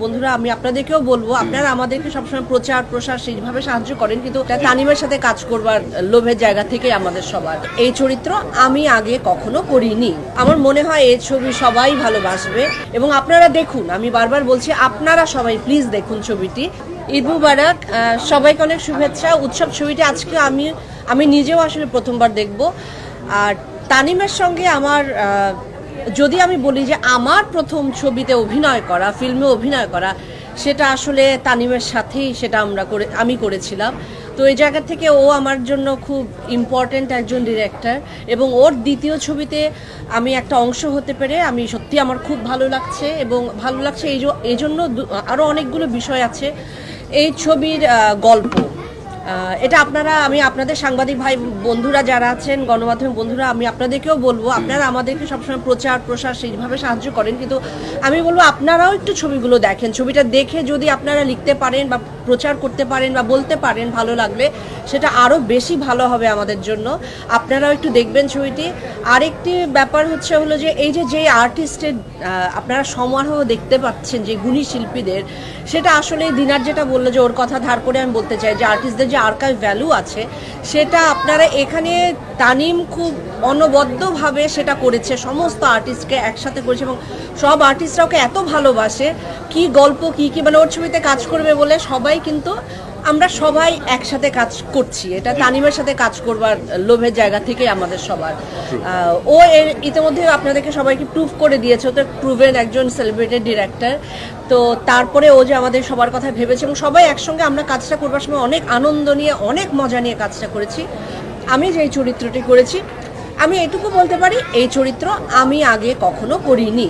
বন্ধুরা আমি আপনাদেরকেও বলবো আপনারা আমাদেরকে সবসময় প্রচার প্রসার সেইভাবে সাহায্য করেন, কিন্তু তানিমের সাথে কাজ করবার লোভের জায়গা থেকে আমাদের সবার এই চরিত্র আমি আগে কখনো করিনি। আমার মনে হয় এই ছবি সবাই ভালোবাসবে এবং আপনারা দেখুন, আমি বারবার বলছি আপনারা সবাই প্লিজ দেখুন ছবিটি। ঈদ মুবারক, সবাইকে অনেক শুভেচ্ছা। উৎসব ছবিটি আজকে আমি নিজেও আসলে প্রথমবার দেখব। আর তানিমের সঙ্গে আমার যদি আমি বলি যে আমার প্রথম ছবিতে অভিনয় করা, ফিল্মে অভিনয় করা, সেটা আসলে তানিমের সাথেই সেটা আমি করেছিলাম। তো এই জায়গা থেকে ও আমার জন্য খুব ইম্পর্ট্যান্ট একজন ডিরেক্টর এবং ওর দ্বিতীয় ছবিতে আমি একটা অংশ হতে পেরে আমি সত্যি আমার খুব ভালো লাগছে। এবং ভালো লাগছে এই জন্য আরও অনেকগুলো বিষয় আছে এই ছবির গল্প। এটা আমি আপনাদের সাংবাদিক ভাই বন্ধুরা যারা আছেন, গণমাধ্যমের বন্ধুরা, আমি আপনাদেরকেও বলবো আপনারা আমাদেরকে সবসময় প্রচার প্রসার সেইভাবে সাহায্য করেন, কিন্তু আমি বলবো আপনারাও একটু ছবিগুলো দেখেন। ছবিটা দেখে যদি আপনারা লিখতে পারেন বা প্রচার করতে পারেন বা বলতে পারেন ভালো লাগলে, সেটা আরও বেশি ভালো হবে আমাদের জন্য। আপনারাও একটু দেখবেন ছবিটি। আরেকটি ব্যাপার হলো যে এই যে আর্টিস্টের আপনারা সমারোহ দেখতে পাচ্ছেন, যে গুণী শিল্পীদের, সেটা আসলে দিনার যেটা বললো যে ওর কথা ধার করে আমি বলতে চাই যে আর্টিস্টদের যে আর্কাইভ ভ্যালু আছে সেটা আপনারা এখানে তানিম খুব অনবদ্যভাবে সেটা করেছে, সমস্ত আর্টিস্টকে একসাথে করেছে এবং সব আর্টিস্টরা ওকে এত ভালোবাসে। কি গল্প কি মানে ওর ছবিতে কাজ করবে বলে সবাই, কিন্তু আমরা সবাই একসাথে কাজ করছি। এটা তানিমের সাথে কাজ করবার লোভের জায়গা থেকে আমাদের সবার। ও ইতিমধ্যে আপনাদেরকে সবাইকে প্রুভ করে দিয়েছে, ও তো প্রুভেন একজন সেলিব্রেটেড ডিরেক্টর। তো তারপরে ও যে আমাদের সবার কথা ভেবেছে এবং সবাই একসঙ্গে আমরা কাজটা করবার সময় অনেক আনন্দ নিয়ে অনেক মজা নিয়ে কাজটা করেছি। আমি যেই চরিত্রটি করেছি, আমি এটুকু বলতে পারি এই চরিত্র আমি আগে কখনো করিনি।